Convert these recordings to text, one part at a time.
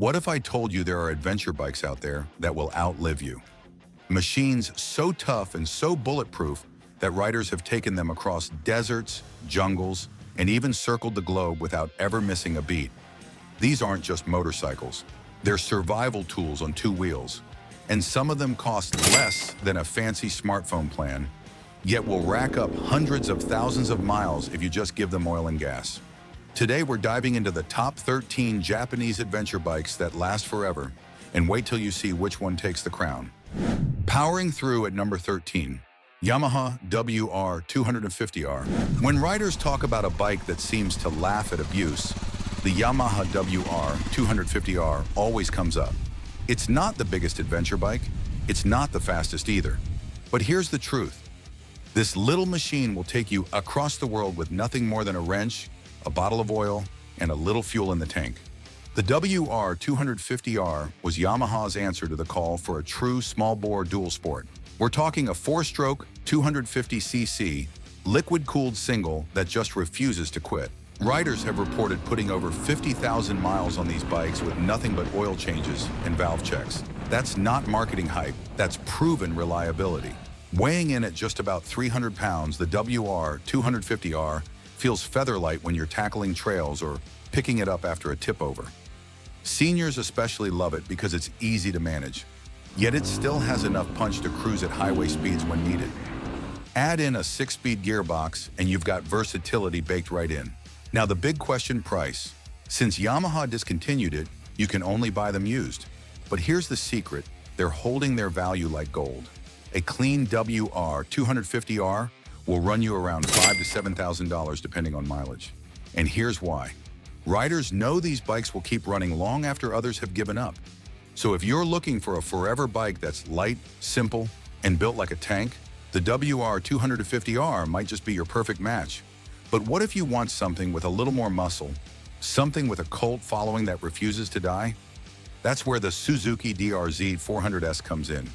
What if I told you there are adventure bikes out there that will outlive you? Machines so tough and so bulletproof that riders have taken them across deserts, jungles, and even circled the globe without ever missing a beat. These aren't just motorcycles. They're survival tools on two wheels. And some of them cost less than a fancy smartphone plan, yet will rack up hundreds of thousands of miles if you just give them oil and gas. Today, we're diving into the top 13 Japanese adventure bikes that last forever, and wait till you see which one takes the crown. Powering through at number 13, Yamaha WR250R. When riders talk about a bike that seems to laugh at abuse, the Yamaha WR250R always comes up. It's not the biggest adventure bike, it's not the fastest either. But here's the truth. This little machine will take you across the world with nothing more than a wrench, a bottle of oil, and a little fuel in the tank. The WR250R was Yamaha's answer to the call for a true small-bore dual sport. We're talking a 4-stroke, 250cc, liquid-cooled single that just refuses to quit. Riders have reported putting over 50,000 miles on these bikes with nothing but oil changes and valve checks. That's not marketing hype, that's proven reliability. Weighing in at just about 300 pounds, the WR250R feels feather-light when you're tackling trails or picking it up after a tip-over. Seniors especially love it because it's easy to manage, yet it still has enough punch to cruise at highway speeds when needed. Add in a 6-speed gearbox and you've got versatility baked right in. Now the big question: price. Since Yamaha discontinued it, you can only buy them used. But here's the secret: they're holding their value like gold. A clean WR250R will run you around $5,000 to $7,000 depending on mileage. And here's why. Riders know these bikes will keep running long after others have given up. So if you're looking for a forever bike that's light, simple, and built like a tank, the WR250R might just be your perfect match. But what if you want something with a little more muscle, something with a cult following that refuses to die? That's where the Suzuki DR-Z 400S comes in.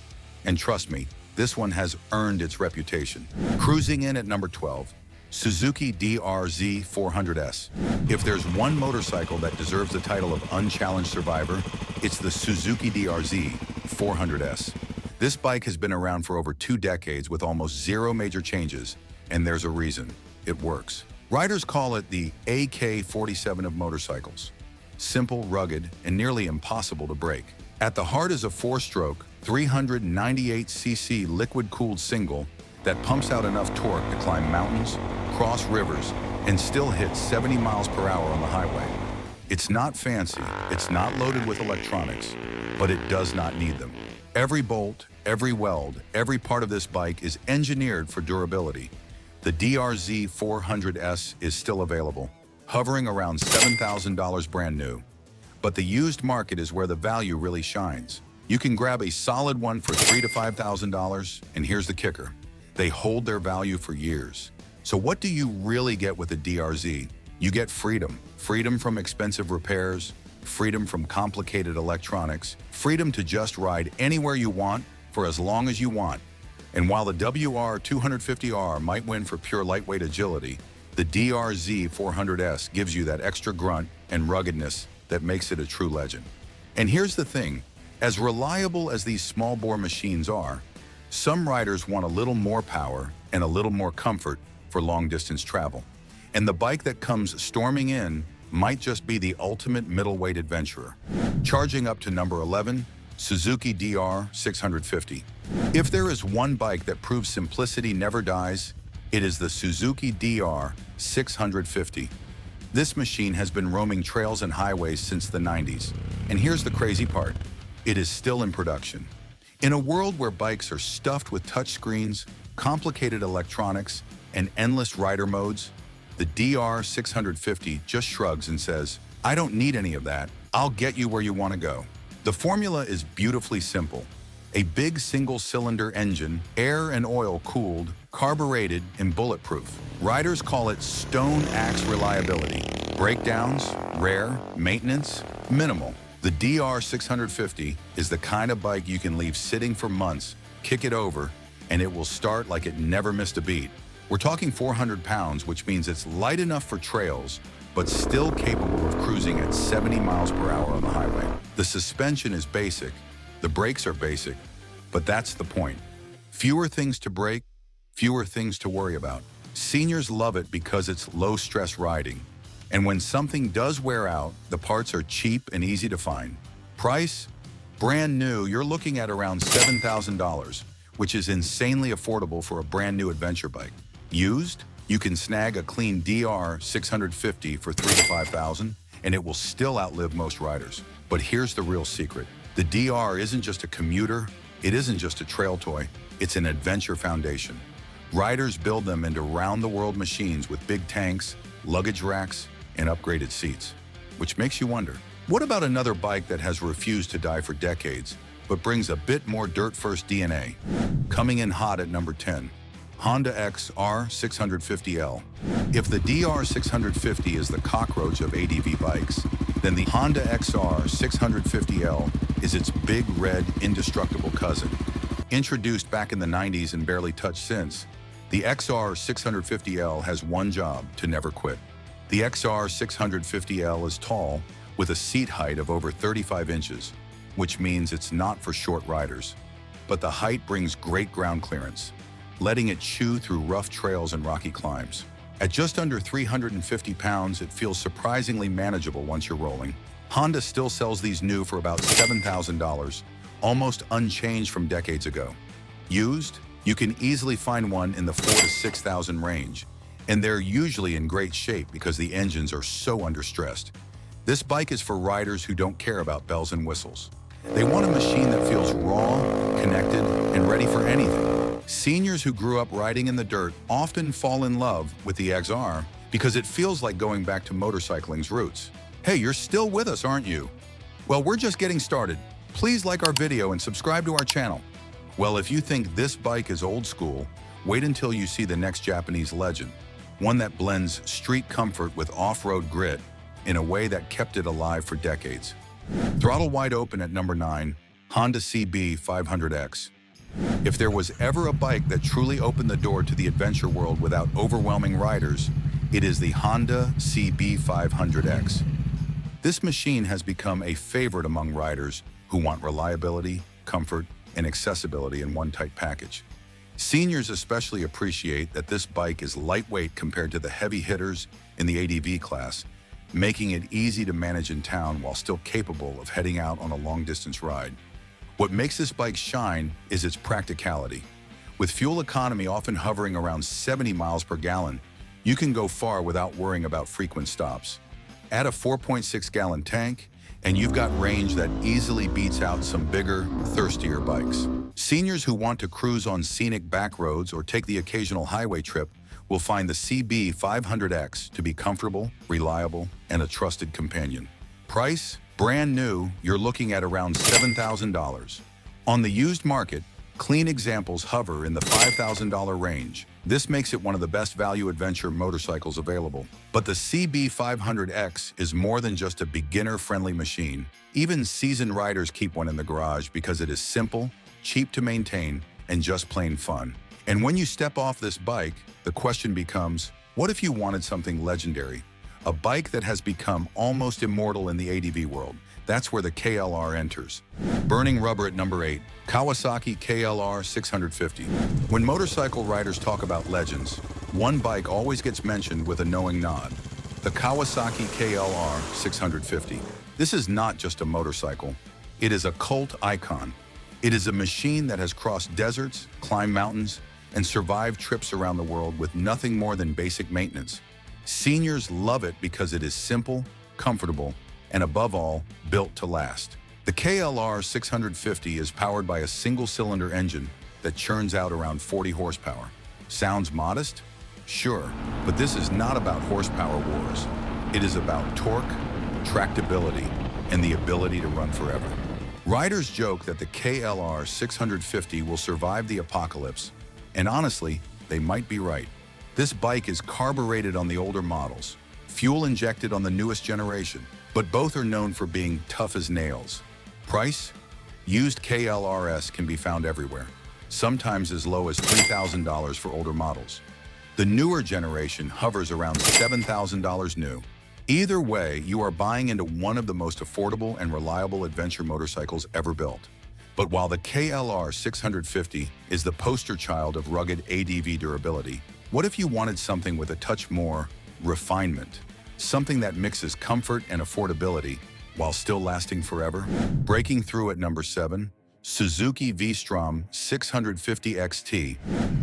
And trust me, this one has earned its reputation. Cruising in at number 12, Suzuki DR-Z 400S. If there's one motorcycle that deserves the title of unchallenged survivor, it's the Suzuki DR-Z 400S. This bike has been around for over 2 decades with almost zero major changes, and there's a reason: it works. Riders call it the AK-47 of motorcycles. Simple, rugged, and nearly impossible to break. At the heart is a 4-stroke, 398cc liquid-cooled single that pumps out enough torque to climb mountains, cross rivers, and still hit 70 miles per hour on the highway. It's not fancy, it's not loaded with electronics, but it does not need them. Every bolt, every weld, every part of this bike is engineered for durability. The DR-Z 400S is still available, hovering around $7,000 brand new. But the used market is where the value really shines. You can grab a solid one for $3,000 to $5,000, and here's the kicker: they hold their value for years. So what do you really get with the DR-Z? You get freedom. Freedom from expensive repairs, freedom from complicated electronics, freedom to just ride anywhere you want for as long as you want. And while the WR250R might win for pure lightweight agility, the DR-Z 400S gives you that extra grunt and ruggedness that makes it a true legend. And here's the thing: as reliable as these small-bore machines are, some riders want a little more power and a little more comfort for long-distance travel. And the bike that comes storming in might just be the ultimate middleweight adventurer. Charging up to number 11, Suzuki DR-650. If there is one bike that proves simplicity never dies, it is the Suzuki DR-650. This machine has been roaming trails and highways since the 90s. And here's the crazy part: it is still in production. In a world where bikes are stuffed with touchscreens, complicated electronics, and endless rider modes, the DR-650 just shrugs and says, "I don't need any of that. I'll get you where you want to go." The formula is beautifully simple. A big single-cylinder engine, air and oil cooled, carbureted, and bulletproof. Riders call it stone axe reliability. Breakdowns, rare. Maintenance, minimal. The DR-650 is the kind of bike you can leave sitting for months, kick it over, and it will start like it never missed a beat. We're talking 400 pounds, which means it's light enough for trails, but still capable of cruising at 70 miles per hour on the highway. The suspension is basic, the brakes are basic, but that's the point. Fewer things to break, fewer things to worry about. Seniors love it because it's low-stress riding. And when something does wear out, the parts are cheap and easy to find. Price? Brand new, you're looking at around $7,000, which is insanely affordable for a brand new adventure bike. Used? You can snag a clean DR-650 for $3,000 to $5,000, and it will still outlive most riders. But here's the real secret. The DR isn't just a commuter, it isn't just a trail toy, it's an adventure foundation. Riders build them into round-the-world machines with big tanks, luggage racks, and upgraded seats. Which makes you wonder, what about another bike that has refused to die for decades, but brings a bit more dirt-first DNA? Coming in hot at number 10. Honda XR650L. If the DR650 is the cockroach of ADV bikes, then the Honda XR650L is its big, red, indestructible cousin. Introduced back in the 90s and barely touched since, the XR650L has one job: to never quit. The XR650L is tall, with a seat height of over 35 inches, which means it's not for short riders. But the height brings great ground clearance, letting it chew through rough trails and rocky climbs. At just under 350 pounds, it feels surprisingly manageable once you're rolling. Honda still sells these new for about $7,000, almost unchanged from decades ago. Used? You can easily find one in the $4,000 to $6,000 range, and they're usually in great shape because the engines are so understressed. This bike is for riders who don't care about bells and whistles. They want a machine that feels raw, connected, and ready for anything. Seniors who grew up riding in the dirt often fall in love with the XR because it feels like going back to motorcycling's roots. Hey, you're still with us, aren't you? Well, we're just getting started. Please like our video and subscribe to our channel. Well, if you think this bike is old school, wait until you see the next Japanese legend, one that blends street comfort with off-road grit in a way that kept it alive for decades. Throttle wide open at number 9, Honda CB500X. If there was ever a bike that truly opened the door to the adventure world without overwhelming riders, it is the Honda CB500X. This machine has become a favorite among riders who want reliability, comfort, and accessibility in one tight package. Seniors especially appreciate that this bike is lightweight compared to the heavy hitters in the ADV class, making it easy to manage in town while still capable of heading out on a long-distance ride. What makes this bike shine is its practicality. With fuel economy often hovering around 70 miles per gallon, you can go far without worrying about frequent stops. Add a 4.6-gallon tank, and you've got range that easily beats out some bigger, thirstier bikes. Seniors who want to cruise on scenic back roads or take the occasional highway trip will find the CB500X to be comfortable, reliable, and a trusted companion. Price? Brand new, you're looking at around $7,000. On the used market, clean examples hover in the $5,000 range. This makes it one of the best value adventure motorcycles available. But the CB500X is more than just a beginner-friendly machine. Even seasoned riders keep one in the garage because it is simple, cheap to maintain, and just plain fun. And when you step off this bike, the question becomes, what if you wanted something legendary? A bike that has become almost immortal in the ADV world. That's where the KLR enters. Burning rubber at number 8, Kawasaki KLR 650. When motorcycle riders talk about legends, one bike always gets mentioned with a knowing nod: the Kawasaki KLR 650. This is not just a motorcycle. It is a cult icon. It is a machine that has crossed deserts, climbed mountains, and survived trips around the world with nothing more than basic maintenance. Seniors love it because it is simple, comfortable, and above all, built to last. The KLR 650 is powered by a single-cylinder engine that churns out around 40 horsepower. Sounds modest? Sure, but this is not about horsepower wars. It is about torque, tractability, and the ability to run forever. Riders joke that the KLR 650 will survive the apocalypse, and honestly, they might be right. This bike is carbureted on the older models, fuel injected on the newest generation, but both are known for being tough as nails. Price? Used KLRs can be found everywhere, sometimes as low as $3,000 for older models. The newer generation hovers around $7,000 new. Either way, you are buying into one of the most affordable and reliable adventure motorcycles ever built. But while the KLR 650 is the poster child of rugged ADV durability, what if you wanted something with a touch more refinement? Something that mixes comfort and affordability while still lasting forever? Breaking through at number 7, Suzuki V-Strom 650 XT.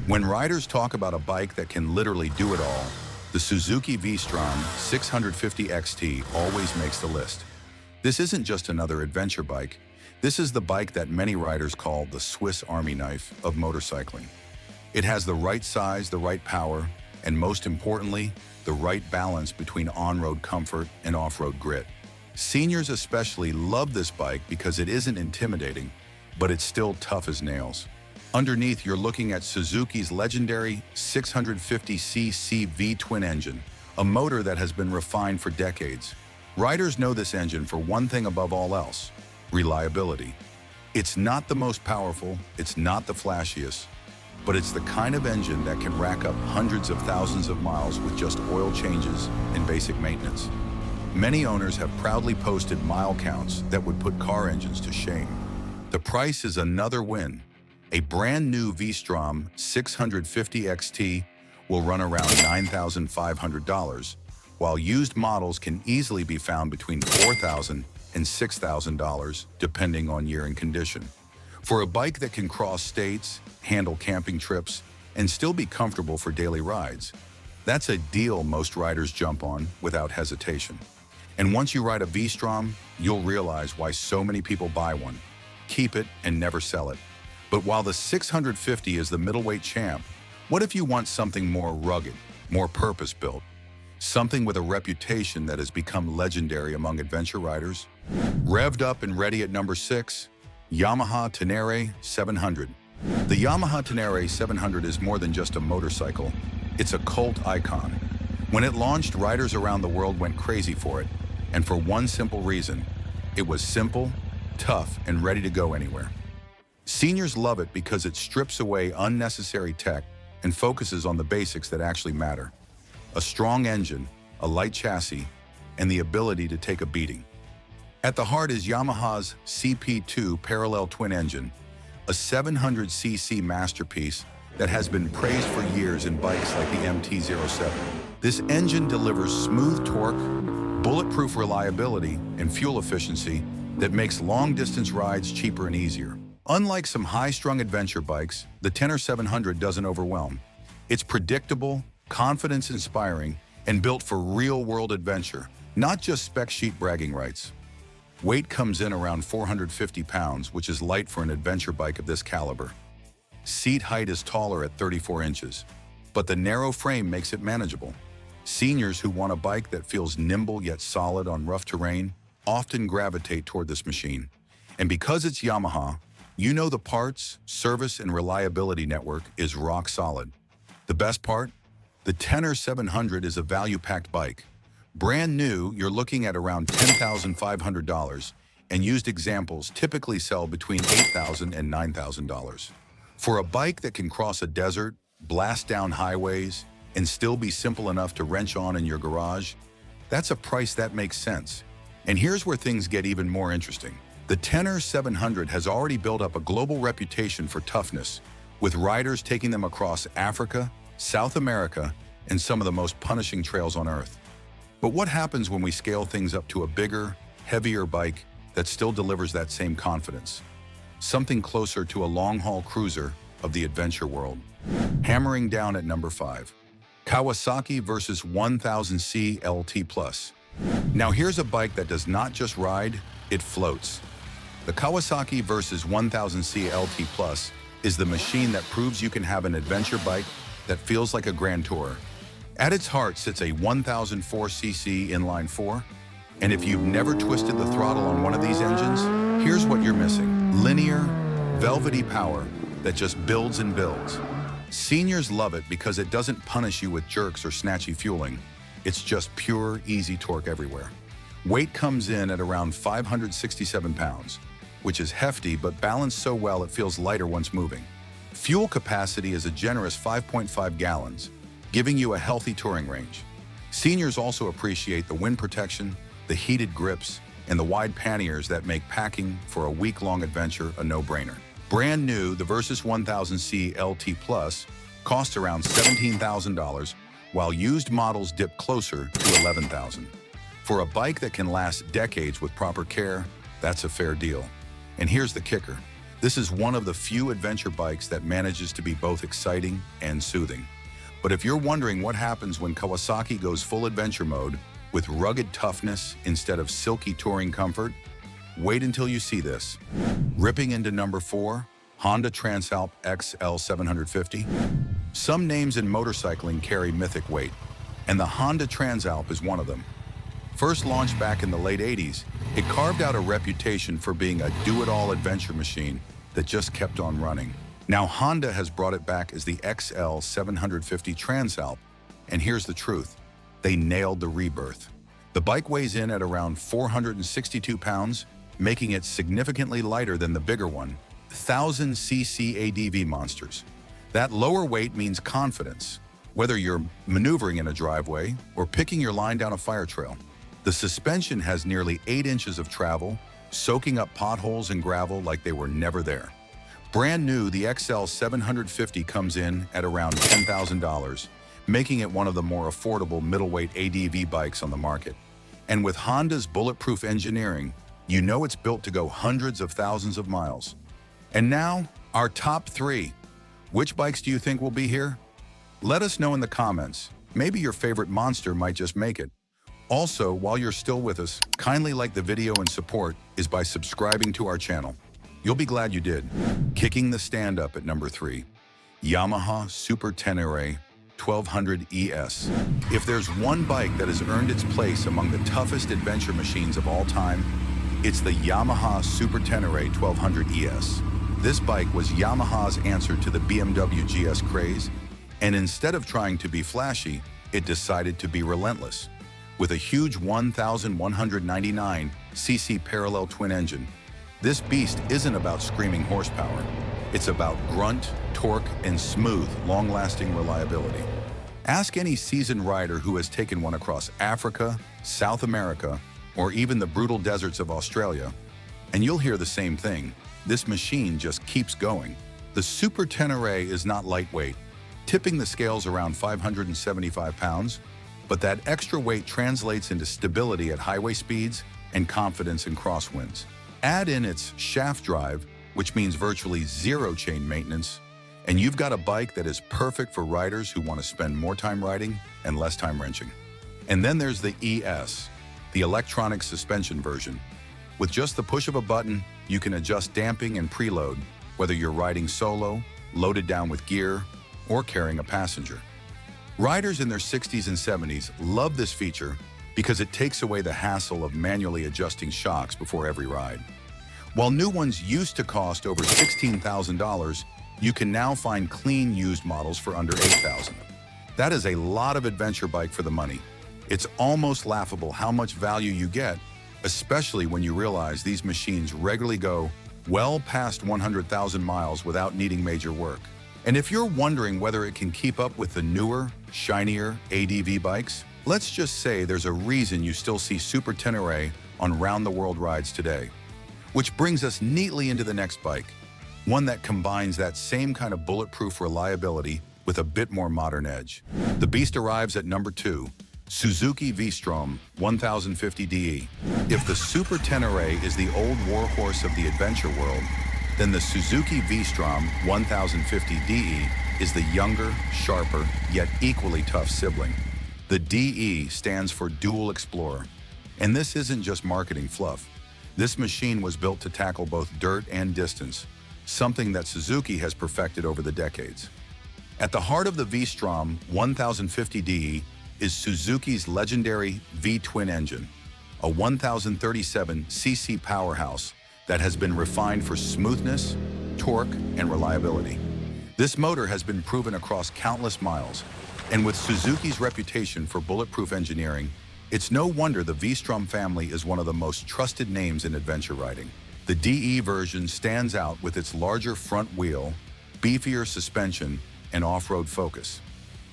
When riders talk about a bike that can literally do it all, the Suzuki V-Strom 650 XT always makes the list. This isn't just another adventure bike. This is the bike that many riders call the Swiss Army knife of motorcycling. It has the right size, the right power, and most importantly, the right balance between on-road comfort and off-road grit. Seniors especially love this bike because it isn't intimidating, but it's still tough as nails. Underneath, you're looking at Suzuki's legendary 650cc V-twin engine, a motor that has been refined for decades. Riders know this engine for one thing above all else: reliability. It's not the most powerful, it's not the flashiest, but it's the kind of engine that can rack up hundreds of thousands of miles with just oil changes and basic maintenance. Many owners have proudly posted mile counts that would put car engines to shame. The price is another win. A brand new V-Strom 650 XT will run around $9,500, while used models can easily be found between $4,000 and $6,000, depending on year and condition. For a bike that can cross states, handle camping trips, and still be comfortable for daily rides, that's a deal most riders jump on without hesitation. And once you ride a V-Strom, you'll realize why so many people buy one, keep it, and never sell it. But while the 650 is the middleweight champ, what if you want something more rugged, more purpose-built? Something with a reputation that has become legendary among adventure riders? Revved up and ready at number 6, Yamaha Tenere 700. The Yamaha Tenere 700 is more than just a motorcycle, it's a cult icon. When it launched, riders around the world went crazy for it, and for one simple reason: it was simple, tough, and ready to go anywhere. Seniors love it because it strips away unnecessary tech and focuses on the basics that actually matter: a strong engine, a light chassis, and the ability to take a beating. At the heart is Yamaha's CP2 parallel twin engine, a 700cc masterpiece that has been praised for years in bikes like the MT-07. This engine delivers smooth torque, bulletproof reliability, and fuel efficiency that makes long-distance rides cheaper and easier. Unlike some high-strung adventure bikes, the Tenere 700 doesn't overwhelm. It's predictable, confidence-inspiring, and built for real-world adventure, not just spec sheet bragging rights. Weight comes in around 450 pounds, which is light for an adventure bike of this caliber. Seat height is taller at 34 inches, but the narrow frame makes it manageable. Seniors who want a bike that feels nimble yet solid on rough terrain often gravitate toward this machine. And because it's Yamaha, you know the parts, service, and reliability network is rock solid. The best part? The Tenere 700 is a value-packed bike. Brand new, you're looking at around $10,500, and used examples typically sell between $8,000 and $9,000. For a bike that can cross a desert, blast down highways, and still be simple enough to wrench on in your garage, that's a price that makes sense. And here's where things get even more interesting. The Tenere 700 has already built up a global reputation for toughness, with riders taking them across Africa, South America, and some of the most punishing trails on Earth. But what happens when we scale things up to a bigger, heavier bike that still delivers that same confidence? Something closer to a long-haul cruiser of the adventure world. Hammering down at number 5, Kawasaki Versys 1000C LT+. Now here's a bike that does not just ride, it floats. The Kawasaki Versys 1000C LT+ is the machine that proves you can have an adventure bike that feels like a grand tour. At its heart sits a 1004cc inline 4, and if you've never twisted the throttle on one of these engines, here's what you're missing: linear, velvety power that just builds and builds. Seniors love it because it doesn't punish you with jerks or snatchy fueling. It's just pure, easy torque everywhere. Weight comes in at around 567 pounds, which is hefty but balanced so well it feels lighter once moving. Fuel capacity is a generous 5.5 gallons, giving you a healthy touring range. Seniors also appreciate the wind protection, the heated grips, and the wide panniers that make packing for a week-long adventure a no-brainer. Brand new, the Versys 1000C LT Plus costs around $17,000, while used models dip closer to $11,000. For a bike that can last decades with proper care, that's a fair deal. And here's the kicker. This is one of the few adventure bikes that manages to be both exciting and soothing. But if you're wondering what happens when Kawasaki goes full adventure mode with rugged toughness instead of silky touring comfort, wait until you see this. Ripping into number 4, Honda Transalp XL750. Some names in motorcycling carry mythic weight, and the Honda Transalp is one of them. First launched back in the late 80s, it carved out a reputation for being a do-it-all adventure machine that just kept on running. Now Honda has brought it back as the XL750 Transalp, and here's the truth. They nailed the rebirth. The bike weighs in at around 462 pounds, making it significantly lighter than the bigger one, 1000cc ADV monsters. That lower weight means confidence, whether you're maneuvering in a driveway or picking your line down a fire trail. The suspension has nearly 8 inches of travel, soaking up potholes and gravel like they were never there. Brand new, the XL750 comes in at around $10,000, making it one of the more affordable middleweight ADV bikes on the market. And with Honda's bulletproof engineering, you know it's built to go hundreds of thousands of miles. And now, our top 3. Which bikes do you think will be here? Let us know in the comments. Maybe your favorite monster might just make it. Also, while you're still with us, kindly like the video and support is by subscribing to our channel. You'll be glad you did. Kicking the stand up at number 3, Yamaha Super Tenere 1200 ES. If there's one bike that has earned its place among the toughest adventure machines of all time, it's the Yamaha Super Tenere 1200 ES. This bike was Yamaha's answer to the BMW GS craze, and instead of trying to be flashy, it decided to be relentless. With a huge 1,199cc parallel twin engine, this beast isn't about screaming horsepower. It's about grunt, torque, and smooth, long-lasting reliability. Ask any seasoned rider who has taken one across Africa, South America, or even the brutal deserts of Australia, and you'll hear the same thing. This machine just keeps going. The Super Tenere is not lightweight, tipping the scales around 575 pounds, but that extra weight translates into stability at highway speeds and confidence in crosswinds. Add in its shaft drive, which means virtually zero chain maintenance, and you've got a bike that is perfect for riders who want to spend more time riding and less time wrenching. And then there's the ES, the electronic suspension version. With just the push of a button, you can adjust damping and preload, whether you're riding solo, loaded down with gear, or carrying a passenger. Riders in their 60s and 70s love this feature because it takes away the hassle of manually adjusting shocks before every ride. While new ones used to cost over $16,000, you can now find clean used models for under $8,000. That is a lot of adventure bike for the money. It's almost laughable how much value you get, especially when you realize these machines regularly go well past 100,000 miles without needing major work. And if you're wondering whether it can keep up with the newer, shinier ADV bikes, let's just say there's a reason you still see Super Tenere on round-the-world rides today. Which brings us neatly into the next bike, one that combines that same kind of bulletproof reliability with a bit more modern edge. The beast arrives at number 2, Suzuki V-Strom 1050DE. If the Super Tenere is the old warhorse of the adventure world, then the Suzuki V-Strom 1050DE is the younger, sharper, yet equally tough sibling. The DE stands for Dual Explorer. And this isn't just marketing fluff. This machine was built to tackle both dirt and distance, something that Suzuki has perfected over the decades. At the heart of the V-Strom 1050DE is Suzuki's legendary V-twin engine, a 1037cc powerhouse that has been refined for smoothness, torque, and reliability. This motor has been proven across countless miles, and with Suzuki's reputation for bulletproof engineering, it's no wonder the V-Strom family is one of the most trusted names in adventure riding. The DE version stands out with its larger front wheel, beefier suspension, and off-road focus.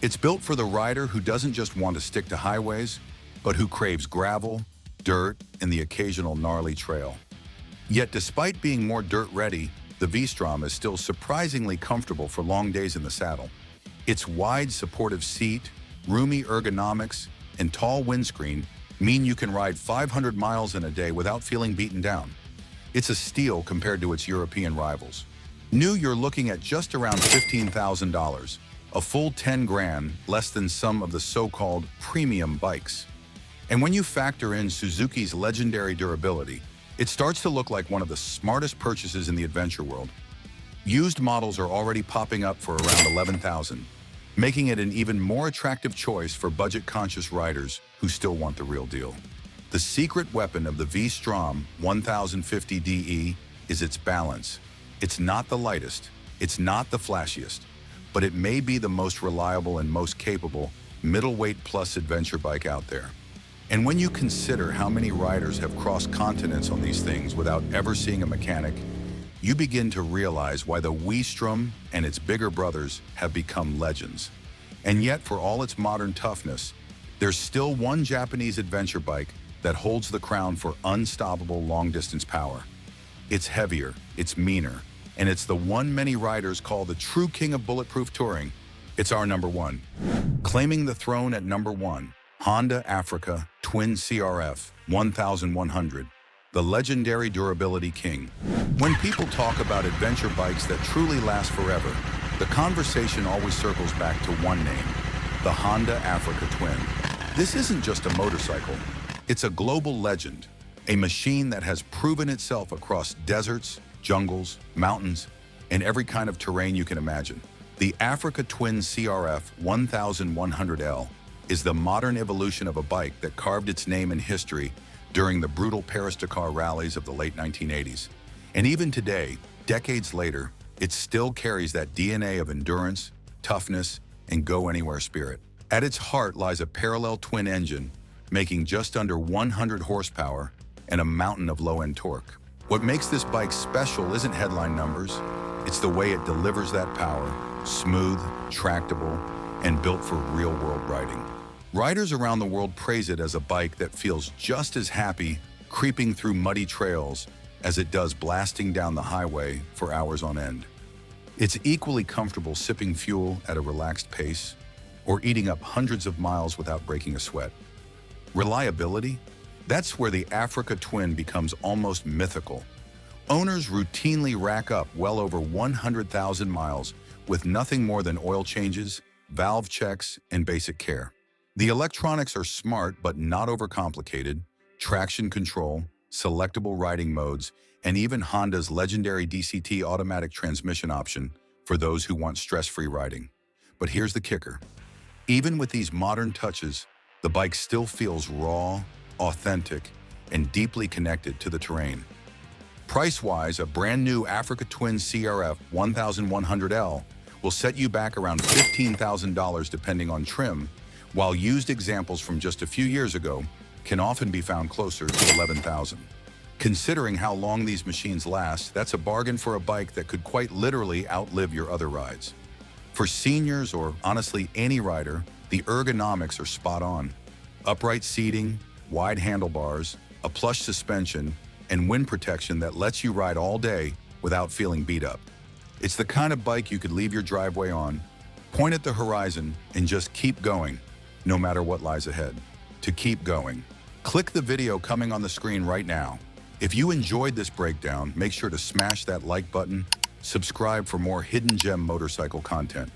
It's built for the rider who doesn't just want to stick to highways, but who craves gravel, dirt, and the occasional gnarly trail. Yet despite being more dirt-ready, the V-Strom is still surprisingly comfortable for long days in the saddle. Its wide, supportive seat, roomy ergonomics, and tall windscreen mean you can ride 500 miles in a day without feeling beaten down. It's a steal compared to its European rivals. New, you're looking at just around $15,000, a full 10 grand less than some of the so-called premium bikes. And when you factor in Suzuki's legendary durability, it starts to look like one of the smartest purchases in the adventure world. Used models are already popping up for around $11,000, making it an even more attractive choice for budget-conscious riders who still want the real deal. The secret weapon of the V-Strom 1050DE is its balance. It's not the lightest, it's not the flashiest, but it may be the most reliable and most capable middleweight plus adventure bike out there. And when you consider how many riders have crossed continents on these things without ever seeing a mechanic, you begin to realize why the V-Strom and its bigger brothers have become legends. And yet, for all its modern toughness, there's still one Japanese adventure bike that holds the crown for unstoppable long-distance power. It's heavier, it's meaner, and it's the one many riders call the true king of bulletproof touring. It's our number one. Claiming the throne at number one, Honda Africa Twin CRF 1100, the legendary durability king. When people talk about adventure bikes that truly last forever, the conversation always circles back to one name, the Honda Africa Twin. This isn't just a motorcycle, it's a global legend, a machine that has proven itself across deserts, jungles, mountains, and every kind of terrain you can imagine. The Africa Twin CRF 1100L is the modern evolution of a bike that carved its name in history during the brutal Paris-Dakar rallies of the late 1980s. And even today, decades later, it still carries that DNA of endurance, toughness, and go-anywhere spirit. At its heart lies a parallel twin engine, making just under 100 horsepower and a mountain of low-end torque. What makes this bike special isn't headline numbers, it's the way it delivers that power, smooth, tractable, and built for real-world riding. Riders around the world praise it as a bike that feels just as happy creeping through muddy trails as it does blasting down the highway for hours on end. It's equally comfortable sipping fuel at a relaxed pace or eating up hundreds of miles without breaking a sweat. Reliability? That's where the Africa Twin becomes almost mythical. Owners routinely rack up well over 100,000 miles with nothing more than oil changes, valve checks, and basic care. The electronics are smart but not overcomplicated, traction control, selectable riding modes, and even Honda's legendary DCT automatic transmission option for those who want stress-free riding. But here's the kicker. Even with these modern touches, the bike still feels raw, authentic, and deeply connected to the terrain. Price-wise, a brand new Africa Twin CRF 1100L will set you back around $15,000 depending on trim, while used examples from just a few years ago can often be found closer to $11,000. Considering how long these machines last, that's a bargain for a bike that could quite literally outlive your other rides. For seniors or honestly any rider, the ergonomics are spot on. Upright seating, wide handlebars, a plush suspension, and wind protection that lets you ride all day without feeling beat up. It's the kind of bike you could leave your driveway on, point at the horizon, and just keep going, no matter what lies ahead. To keep going, click the video coming on the screen right now. If you enjoyed this breakdown, make sure to smash that like button, subscribe for more hidden gem motorcycle content.